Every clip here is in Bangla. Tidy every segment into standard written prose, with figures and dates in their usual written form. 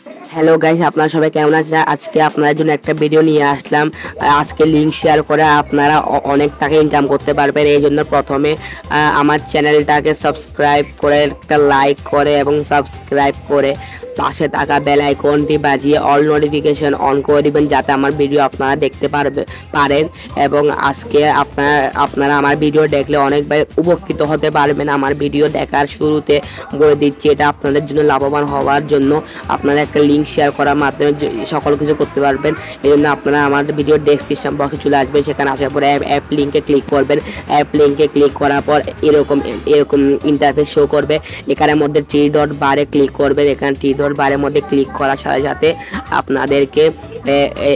হ্যালো গাইস, আপনারা সবাই কেমন আছেন? আজকে আপনাদের জন্য একটা ভিডিও নিয়ে আসলাম। আজকে লিঙ্ক শেয়ার করে আপনারা অনেক টাকা ইনকাম করতে পারবেন। এই জন্য প্রথমে আমার চ্যানেলটাকে সাবস্ক্রাইব করে, একটা লাইক করে এবং সাবস্ক্রাইব করে পাশে থাকা বেল আইকনটি বাজিয়ে অল নোটিফিকেশন অন করে দিবেন, যাতে আমার ভিডিও আপনারা দেখতে পারেন। এবং আজকে আপনারা আমার ভিডিও দেখলে অনেকবার উপকৃত হতে পারবেন। আমার ভিডিও দেখার শুরুতে বলে দিচ্ছি, এটা আপনাদের জন্য লাভবান হওয়ার জন্য আপনারা একটা লিঙ্ক শেয়ার করার মাধ্যমে সকল কিছু করতে পারবেন। এই জন্য আপনারা আমার ভিডিও ডেসক্রিপশন বক্সে চলে আসবেন, সেখানে আসার পরে অ্যাপ লিঙ্কে ক্লিক করবেন। অ্যাপ লিঙ্কে ক্লিক করার পর এরকম ইন্টারফেস শো করবে। এখানের মধ্যে থ্রি ডট বারে ক্লিক করবেন। এখানে থ্রি ডট বারের মধ্যে ক্লিক করার সাথে সাথে আপনাদেরকে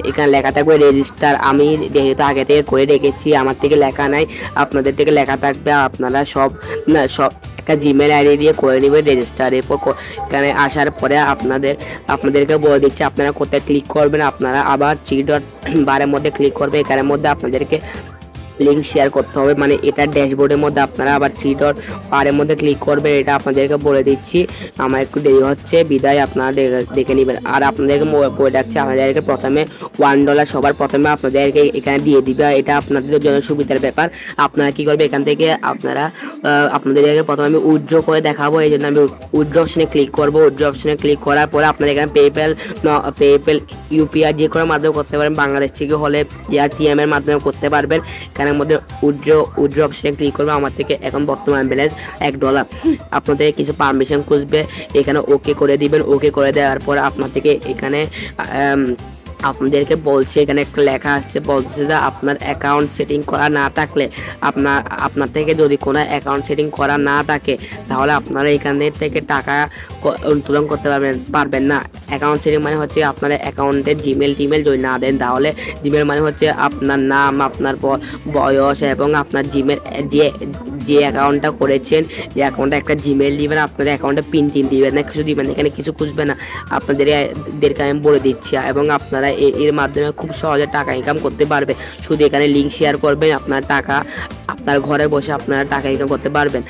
এখানে লেখা থাকবে রেজিস্টার। আমি যেহেতু আগে থেকে করে রেখেছি, আমার থেকে লেখা নাই, আপনাদের থেকে লেখা থাকবে। আপনারা সব একটা জিমেল আইডি দিয়ে করে নেবেন রেজিস্টার। এরপর এখানে আসার পরে আপনাদেরকে বলে দিচ্ছি আপনারা কোথায় ক্লিক করবেন। আপনারা আবার থ্রি ডট বারের মধ্যে ক্লিক করবে। এখানের মধ্যে আপনাদেরকে লিঙ্ক শেয়ার করতে হবে, মানে এটা ড্যাশবোর্ডের মধ্যে আপনারা আবার থ্রি ডট বারের মধ্যে ক্লিক করবেন। এটা আপনাদেরকে বলে দিচ্ছি, আমার একটু দেরি হচ্ছে, বিদায় আপনারা দেখে নেবেন। আর আপনাদেরকে বলে রাখছি, আপনাদেরকে প্রথমে $1 সবার প্রথমে আপনাদেরকে এখানে দিয়ে দিবে। এটা আপনাদের জন্য সুবিধার ব্যাপার। আপনারা কি করবে, এখান থেকে আপনাদেরকে প্রথমে আমি উইথড্র করে দেখাবো। এই জন্য আমি উইথড্র অপশনে ক্লিক করবো। উইথড্র অপশনে ক্লিক করার পরে আপনারা এখানে পেপ্যাল, ইউপিআই যে কোনো মাধ্যমে করতে পারেন। বাংলাদেশ থেকে হলে ATM এর মাধ্যমে করতে পারবেন। এখানের মধ্যে উইথড্র অপশনে ক্লিক করবে। আমার থেকে এখন বর্তমান ব্যালেন্স $1। আপনাদের কিছু পারমিশন খুঁজবে, এখানে ওকে করে দিবেন। ওকে করে দেওয়ার পর আপনার থেকে এখানে আপনাদেরকে বলছে, এখানে একটা লেখা আসছে, বলছে যে আপনার অ্যাকাউন্ট সেটিং করা না থাকলে আপনার থেকে যদি কোনো অ্যাকাউন্ট সেটিং করা না থাকে, তাহলে আপনারা এখান থেকে টাকা উত্তোলন করতে পারবেন না। অ্যাকাউন্ট সেটিং মানে হচ্ছে আপনার অ্যাকাউন্টে জিমেল যদি না দেন, তাহলে জিমেল মানে হচ্ছে আপনার নাম, আপনার বয়স এবং আপনার জিমেল যে অ্যাকাউন্টটা করেছেন, যে অ্যাকাউন্টে একটা জিমেল দিবেন, আপনার অ্যাকাউন্টে পিন দিবেন না, কিছু দিবেন না, এখানে কিছু খুঁজবে না। আপনাদেরকে আমি বলে দিচ্ছি, এবং আপনারা এর মাধ্যমে খুব সহজে টাকা ইনকাম করতে পারবে। শুধু এখানে লিঙ্ক শেয়ার করবেন, আপনার ঘরে বসে আপনারা টাকা ইনকাম করতে পারবেন।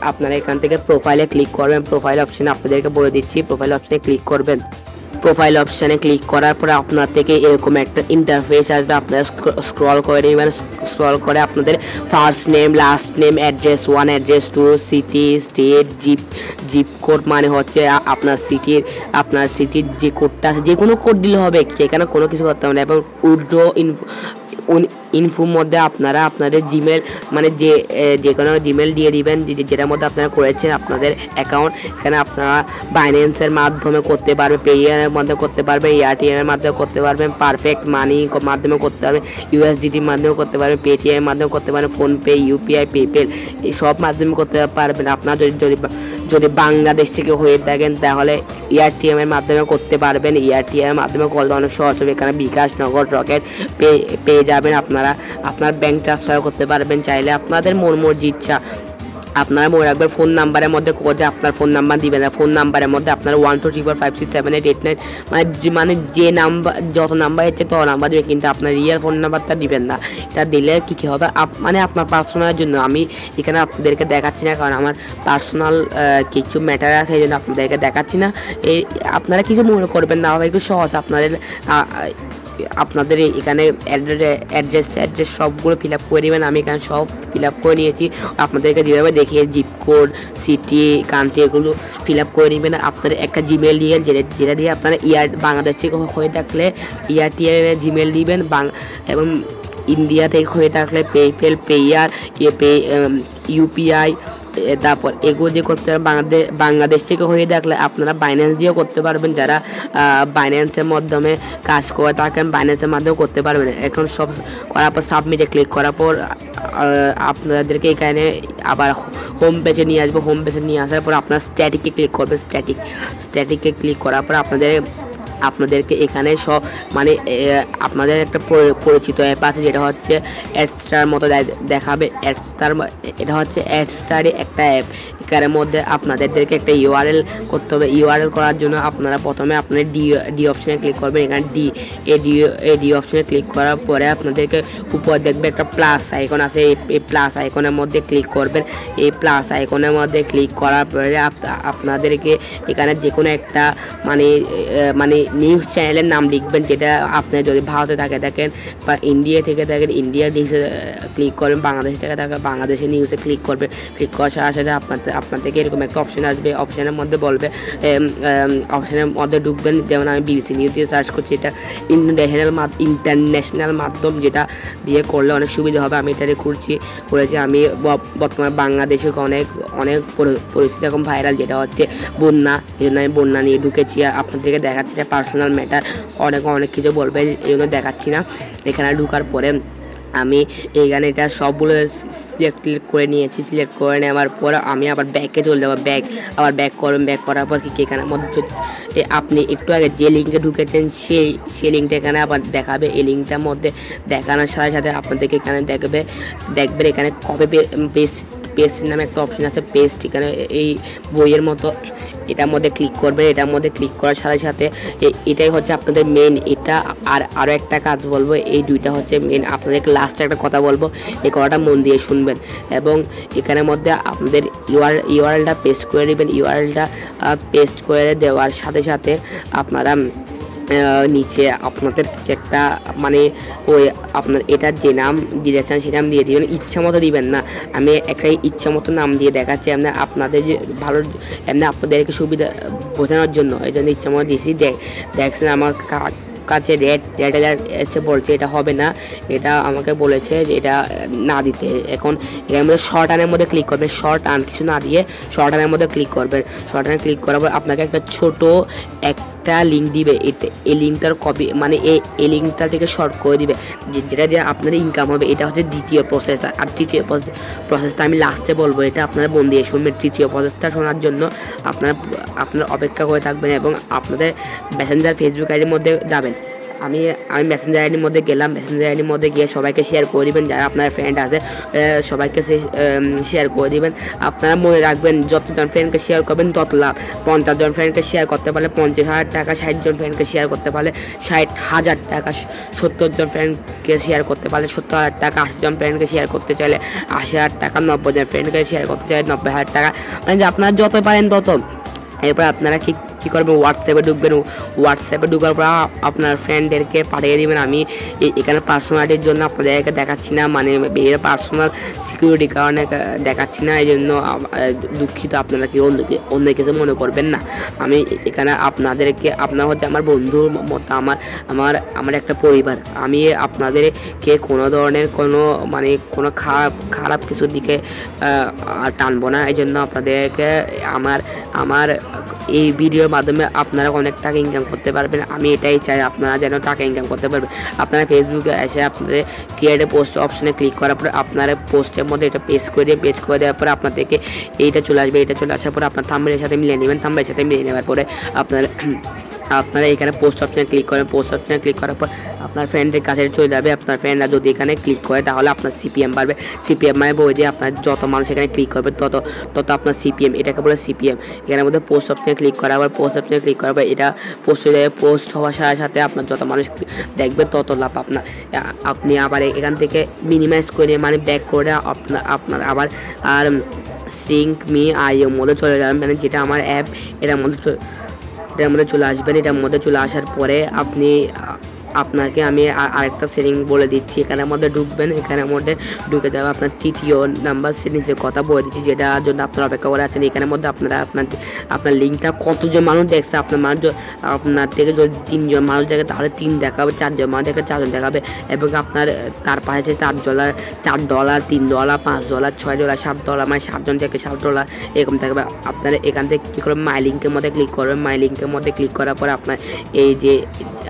আপনারা এখান থেকে প্রোফাইলে ক্লিক করবেন। প্রোফাইল অপশানে আপনাদেরকে বলে দিচ্ছি, প্রোফাইল অপশানে ক্লিক করবেন। প্রোফাইল অপশানে ক্লিক করার পরে আপনার থেকে এরকম একটা ইন্টারফেস আসবে। আপনারা স্ক্রল করে নেবেন। স্ক্রল করে আপনাদের first name, last name, address 1, address 2, city, state, zip code মানে হচ্ছে আপনার সিটির যে কোডটা আছে, যে কোনো কোড দিলে হবে, এখানে কোনো কিছু করতে হবে না। এবং উইথড্র ইনফোর মধ্যে আপনারা আপনাদের জিমেল, মানে যে কোনো জিমেল দিয়ে দিবেন, যেটার মধ্যে আপনারা করেছেন আপনাদের অ্যাকাউন্ট। এখানে আপনারা বাইন্যান্সের মাধ্যমে করতে পারবেন, পেইয়ারের মধ্যে করতে পারবেন, ATM এর মাধ্যমে করতে পারবেন, পারফেক্ট মানি মাধ্যমে করতে পারবেন, USDTর মাধ্যমে করতে পারবেন, পেটিএম এর মাধ্যমে করতে পারবেন, ফোনপে, UPI, পেপ্যাল, এই সব মাধ্যমে করতে পারবেন। আপনারা যদি বাংলাদেশ থেকে হয়ে থাকেন, তাহলে ATM এর মাধ্যমে করতে পারবেন। ATM এর মাধ্যমে করলে অনেক সহজ হবে। এখানে বিকাশ, নগদ, রকেট পেয়ে যাবেন। আপনারা আপনার ব্যাংক ট্রান্সফার করতে পারবেন চাইলে, আপনাদের মর্জি ইচ্ছা। আপনারা মনে রাখবেন, ফোন নাম্বারের মধ্যে কোথায় আপনার ফোন নাম্বার দিবেন না। ফোন নাম্বারের মধ্যে আপনারা 12345678889 মানে যে নাম্বার, যত নাম্বার হচ্ছে তত নাম্বার দেবে, কিন্তু আপনার রিয়েল ফোন নাম্বারটা দিবেন না। এটা দিলে কী হবে, মানে আপনার পার্সোনালের জন্য। আমি এখানে আপনাদেরকে দেখাচ্ছি না, কারণ আমার পার্সোনাল কিছু ম্যাটার আছে, এই জন্য আপনাদেরকে দেখাচ্ছি না। আপনারা কিছু মনে করবেন না, একটু সহজ। আপনাদের এখানে অ্যাড্রেস সবগুলো ফিল আপ করে নেবেন। আমি এখানে সব ফিল আপ করে নিয়েছি। আপনাদেরকে যেভাবে দেখিয়ে জিপ কোড, সিটি, কান্ট্রি এগুলো ফিল আপ করে নেবেন। আপনাদের একটা জিমেল দিয়ে, যেটা দিয়ে আপনারা বাংলাদেশ থেকে হয়ে থাকলে ATM জিমেল দিবেন, এবং ইন্ডিয়া থেকে হয়ে থাকলে পেপ্যাল, পেয়ার, UPI, তারপর এগুলো যে করতে বাংলাদেশ থেকে হয়ে থাকলে আপনারা বাইন্যান্স দিয়েও করতে পারবেন। যারা বাইন্যান্সের মাধ্যমে কাজ করে থাকেন, বাইন্যান্সের মাধ্যমেও করতে পারবেন। এখন সব করার পর সাবমিটে ক্লিক করার পর আপনাদেরকে এখানে আবার হোম পেজে নিয়ে আসবো। হোম পেজে নিয়ে আসার পর আপনার স্ট্যাটিকে ক্লিক করবে। স্ট্যাটিকে ক্লিক করার পর আপনাদেরকে এখানে সব, মানে আপনাদের একটা পরিচিত অ্যাপ আছে, যেটা হচ্ছে অ্যাডস্টার মতো দেখাবে। এটা হচ্ছে অ্যাডস্টারই একটা অ্যাপ। এখানের মধ্যে আপনাদেরকে একটা ইউআরএল করতে হবে। ইউআরএল করার জন্য আপনারা প্রথমে আপনার ডি অপশানে ক্লিক করবেন। এখানে ডি অপশানে ক্লিক করার পরে আপনাদেরকে উপর দেখবে একটা প্লাস আইকন আছে, এই প্লাস আইকনের মধ্যে ক্লিক করবেন। এই প্লাস আইকনের মধ্যে ক্লিক করার পরে আপনাদেরকে এখানে যে কোনো একটা মানে নিউজ চ্যানেলের নাম লিখবেন, যেটা আপনি যদি ভারতে থাকেন বা ইন্ডিয়া থেকে থাকেন ইন্ডিয়ার নিউজে ক্লিক করবেন, বাংলাদেশ থেকে থাকে বাংলাদেশের নিউজে ক্লিক করবেন। ক্লিক করার সাথে সাথে আপনার থেকে এরকম একটা অপশান আসবে। অপশানের মধ্যে বলবে, অপশানের মধ্যে ঢুকবেন। যেমন আমি বিবিসি নিউজ দিয়ে সার্চ করছি, এটা ইন্টারন্যাশনাল মাধ্যম, যেটা দিয়ে করলে অনেক সুবিধা হবে। আমি এটা করেছি। আমি বর্তমানে বাংলাদেশে অনেক পরিস্থিতি এখন ভাইরাল, যেটা হচ্ছে বন্যা। এই জন্য আমি বন্যা নিয়ে ঢুকেছি। আপনাদেরকে দেখাচ্ছি না, পার্সোনাল ম্যাটার অনেক কিছু বলবে, এই জন্য দেখাচ্ছি না। এখানে ঢুকার পরে আমি এইখানে এটা সবগুলো সিলেক্ট করে নিয়েছি। সিলেক্ট করে নেওয়ার পর আমি আবার ব্যাকে চলে যাবো। ব্যাক করবেন। ব্যাক করার পর কি এখানের মধ্যে আপনি একটু আগে যে লিঙ্কে ঢুকেছেন সেই লিঙ্কটা এখানে আবার দেখাবে। এই লিঙ্কটার মধ্যে দেখানোর সাথে সাথে আপনাদেরকে এখানে দেখবেন এখানে কপি পেস্ট নামে একটা অপশন আছে। পেস্ট, এখানে এই বইয়ের মতো এটার মধ্যে ক্লিক করবেন। এটার মধ্যে ক্লিক করার সাথে সাথে এটাই হচ্ছে আপনাদের মেন। এটা আরও একটা কাজ বলবো, এই দুইটা হচ্ছে মেন। আপনাদেরকে লাস্টে একটা কথা বলবো, এই কথাটা মন দিয়ে শুনবেন। এবং এখানের মধ্যে আপনাদের ইউআরএলটা পেস্ট করে নেবেন। ইউআরএলটা পেস্ট করে দেওয়ার সাথে সাথে আপনারা নিচে আপনাদের একটা ওই আপনার এটার যে নাম দিয়েছেন সেই নাম দিয়ে দিবেন। ইচ্ছা মতো দিবেন না, আমি একটা ইচ্ছা মতো নাম দিয়ে দেখাচ্ছি। আপনাদের যে ভালো আপনাদেরকে সুবিধা বোঝানোর জন্য এই জন্য ইচ্ছা মতো দিয়েছি। দেখছেন আমার কাছে রেড অ্যালার্ট এসে বলছে এটা হবে না, এটা আমাকে বলেছে যে এটা না দিতে। এখন এর মধ্যে শর্ট আনের মধ্যে ক্লিক করবেন। শর্ট আন কিছু না দিয়ে শর্ট আনের মধ্যে ক্লিক করবেন। শর্ট আনে ক্লিক করার পর আপনাকে একটা ছোট একটা লিঙ্ক দিবে। এই লিঙ্কটার কপি এই লিঙ্কটা থেকে শর্ট করে দিবে, যেটা দিয়ে আপনার ইনকাম হবে। এটা হচ্ছে দ্বিতীয় প্রসেস। আর তৃতীয় প্রসেসটা আমি লাস্টে বলবো, এটা আপনারা মন দিয়ে শুনবেন। তৃতীয় প্রসেসটা শোনার জন্য আপনারা অপেক্ষা করে থাকবেন এবং আপনাদের মেসেঞ্জার ফেসবুক আইডির মধ্যে যাবেন। আমি মেসেঞ্জার আইডির মধ্যে গেলাম। মেসেঞ্জার আইডির মধ্যে গিয়ে সবাইকে শেয়ার করে দিবেন, যারা আপনার ফ্রেন্ড আছে সবাইকে শেয়ার করে দিবেন। আপনারা মনে রাখবেন, যতজন ফ্রেন্ডকে শেয়ার করবেন তত লাভ। 50 জন ফ্রেন্ডকে শেয়ার করতে পারলে 50,000 টাকা, 60 জন ফ্রেন্ডকে শেয়ার করতে পারলে 60,000 টাকা, 70 জন ফ্রেন্ডকে শেয়ার করতে পারলে 70,000 টাকা, 80 জন ফ্রেন্ডকে শেয়ার করতে চাইলে 80,000 টাকা, 90 জন ফ্রেন্ডকে শেয়ার করতে চাইলে 90,000 টাকা। যে আপনারা যত পারেন তত। এরপর আপনারা কী করবেন, হোয়াটসঅ্যাপে ঢুকবেন। হোয়াটসঅ্যাপে ঢুকার পর আপনার ফ্রেন্ডদেরকে পাঠিয়ে দেবেন। আমি এখানে পার্সোনালিটির জন্য আপনাদেরকে দেখাচ্ছি না, এর পার্সোনাল সিকিউরিটির কারণে দেখাচ্ছি না, এই জন্য দুঃখিত। আপনারা কি অন্য কিছু মনে করবেন না। আমি এখানে আপনার হচ্ছে আমার বন্ধুর মতো, আমার একটা পরিবার। আমি আপনাদেরকে কোনো ধরনের কোনো খারাপ কিছুর দিকে টানবো না। এই জন্য আপনাদেরকে আমার এই ভিডিওর মাধ্যমে আপনারা অনেক টাকা ইনকাম করতে পারবেন। আমি এটাই চাই, আপনারা যেন টাকা ইনকাম করতে পারবেন। আপনারা ফেসবুকে এসে আপনাদের ক্রিয়েট এ পোস্ট অপশনে ক্লিক করার পর আপনারা পোস্টের মধ্যে এটা পেস্ট করে দেওয়ার পরে আপনাদেরকে এইটা চলে আসবে। এটা চলে আসার পরে আপনার থাম্বনেলের সাথে মিলিয়ে নেবেন। থাম্বনেলের সাথে মিলিয়ে নেওয়ার পরে আপনারা এখানে পোস্ট অপশনে ক্লিক করেন। পোস্ট অপশনে ক্লিক করার পর আপনার ফ্রেন্ডের কাছে চলে যাবে। আপনার ফ্রেন্ডরা যদি এখানে ক্লিক করে তাহলে আপনার সিপিএম বাড়বে। সিপিএম বই দিয়ে আপনার যত মানুষ এখানে ক্লিক করবে তত আপনার সিপিএম, এটাকে বলে সিপিএম। এখানের মধ্যে পোস্ট অপশনে ক্লিক করার পর এটা পোস্ট হয়ে যাবে। পোস্ট হওয়ার সাথে সাথে আপনার যত মানুষ দেখবে তত লাভ আপনি আবার এখান থেকে মিনিমাইজ করে ব্যাক করে আপনার আবার সিঙ্ক মি আইএর মধ্যে চলে যাবেন, যেটা আমার অ্যাপ, এটার মধ্যে চলে আসবেন। এটার মধ্যে চলে আসার পরে আপনাকে আমি আরেকটা সেটিং বলে দিচ্ছি। এখানের মধ্যে ঢুকবেন। এখানের মধ্যে ঢুকে যাবে আপনার তৃতীয় নাম্বার সেটিংসের কথা বলে দিচ্ছি, যেটার জন্য আপনারা অপেক্ষা করে আছেন। এখানের মধ্যে আপনার লিঙ্কটা কতজন মানুষ দেখছে, আপনার থেকে যদি 3 জন মানুষ দেখে তাহলে 3 দেখাবে, 4 জন মানুষ দেখে 4 জন দেখাবে। এবং আপনার তার পাশে $4, $3, $5, $6, $7, $7 জন থেকে $7 এরকম থাকবে। আপনারা এখান থেকে কী করবেন, মাই লিঙ্কের মধ্যে ক্লিক করবেন। মাই লিঙ্কের মধ্যে ক্লিক করার পর আপনার এই যে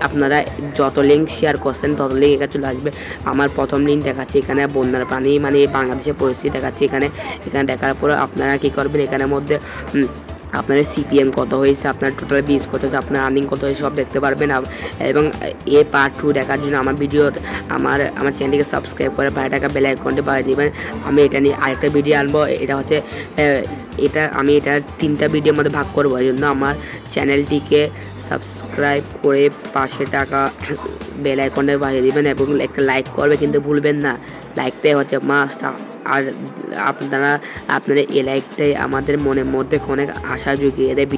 আপনারা যত লিঙ্ক শেয়ার করছেন তত লিঙ্ক এখানে চলে আসবে। আমার প্রথম লিঙ্ক দেখাচ্ছি, এখানে বন্যার পানি বাংলাদেশের পরিস্থিতি দেখাচ্ছি। এখানে দেখার পর আপনারা কী করবেন, এখানের মধ্যে আপনার সিপিএম কত হয়েছে, আপনার টোটাল বিজ কত হয়েছে, আপনার আর্নিং কত হয়েছে সব দেখতে পারবেন। এবং এ পার্ট 2 দেখার জন্য আমার চ্যানেলটিকে সাবস্ক্রাইব করে 5 টাকা বেল আইকনটি বাজিয়ে দিবেন। আমি এটা নিয়ে আরেকটা ভিডিও আনবো, এটা হচ্ছে আমি এটা 3টা ভিডিওর মধ্যে ভাগ করবো। এই জন্য আমার চ্যানেলটিকে সাবস্ক্রাইব করে 5 টাকা বেল আইকনটা বাজিয়ে দিবেন এবং একটা লাইক করবে কিন্তু ভুলবেন না, লাইকটাই হচ্ছে মাস্ট। আর আপনারা এই লাইকটাই আমাদের মনের মধ্যে অনেক আশা জুগিয়ে দেয়।